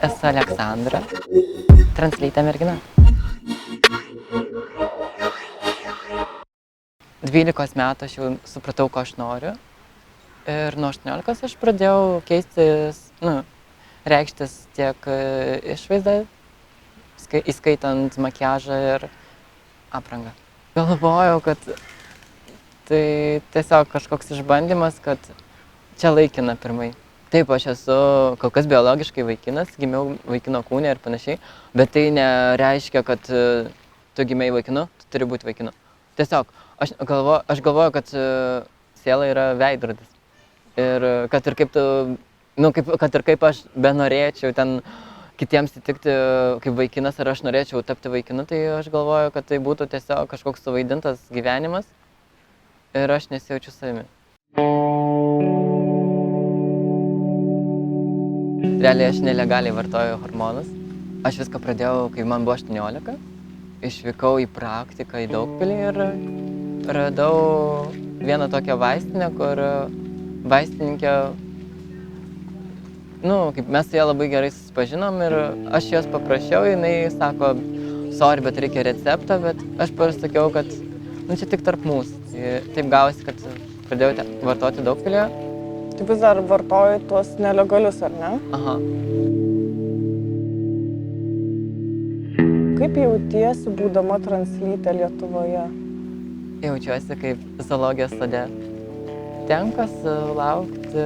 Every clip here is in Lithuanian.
Esu Aleksandra, translytė mergina. 12 metų aš jau supratau, ko aš noriu. Ir nuo 18 aš pradėjau keistis, reikštis tiek išvaizdą, įskaitant makiažą ir aprangą. Galvojau, kad tai tiesiog kažkoks išbandymas, kad čia laikina pirmai. Taip, aš esu kol kas biologiškai vaikinas, gimiau vaikino kūne ir panašiai, bet tai nereiškia, kad tu gimei vaikinu, tu turi būti vaikinu. Tiesiog, aš galvoju, kad siela yra veidrodis. Ir kad ir kaip kad ir kaip aš benorėčiau ten kitiems įtikti kaip vaikinas, ar aš norėčiau tapti vaikinu, tai aš galvoju, kad tai būtų tiesiog kažkoks suvaidintas gyvenimas ir aš nesijaučiu savimi. Realiai aš nelegaliai vartoju hormonus. Aš viską pradėjau, kai man buvo 18. Išvykau į praktiką į Daugpilį ir radau vieną tokią vaistinę, kur vaistininkė, kaip mes su ją labai gerai susipažinom ir aš jos paprašiau, jinai sako, sorry, bet reikia receptą, bet aš pasakiau, kad čia tik tarp mūsų. Taip gavosi, kad pradėjau vartoti Daugpilyje. Tu vis dar vartoji tuos nelegalius, ar ne? Aha. Kaip jautiesi, būdama translytė Lietuvoje? Jaučiuosi kaip zoologijos sode. Tenka sulaukti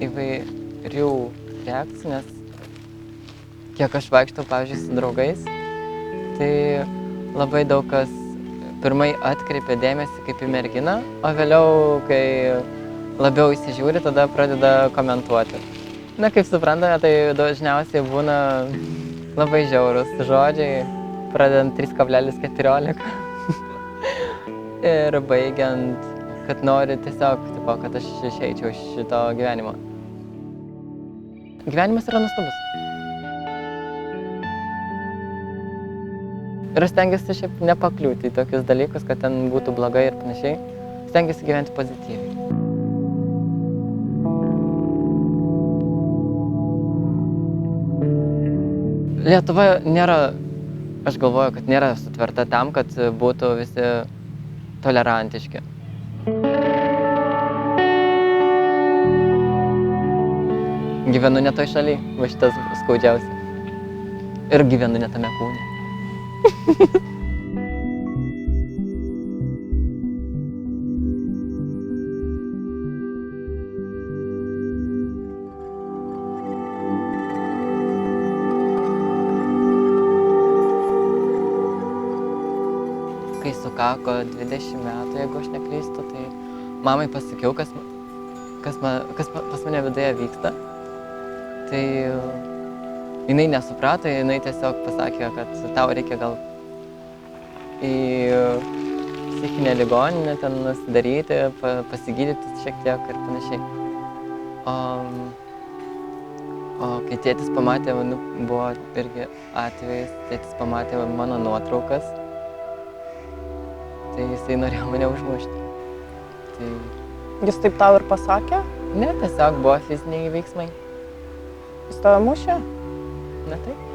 įvairių reakcijų, nes kiek aš vaikštau, pavyzdžiui, su draugais, tai labai daug kas pirmai atkreipia dėmesį kaip į merginą, o vėliau, kai labiau įsižiūri, tada pradeda komentuoti. Kaip suprantame, tai dažniausiai būna labai žiaurūs žodžiai, pradedant 3,14 ir baigiant, kad nori tiesiog, kad aš išeičiau iš šito gyvenimo. Gyvenimas yra nuostabus. Ir aš stengiuosi šiaip nepakliūti į tokius dalykus, kad ten būtų blogai ir panašiai. Stengiuosi gyventi pozityviai. Lietuva nėra, aš galvoju, kad nėra sutverta tam, kad būtų visi tolerantiški. Gyvenu ne toj šaly, va šitas skaudžiausia. Ir gyvenu ne tame kūne. Kai sukako 20 metų, jeigu aš neklystu, tai mamai pasakiau, kas pas mane viduje vyksta. Tai jinai nesuprato, jinai tiesiog pasakė, kad tau reikia gal į psichinę ligoninę ten nusidaryti, pasigydyti šiek tiek ir panašiai. O kai tėtis pamatė, buvo irgi atvejis, tėtis pamatė mano nuotraukas, tai jisai norėjo mane užmušti. Tai... Jis taip tau ir pasakė? Ne, tiesiog buvo fiziniai veiksmai. Jis tave mušė? Na taip.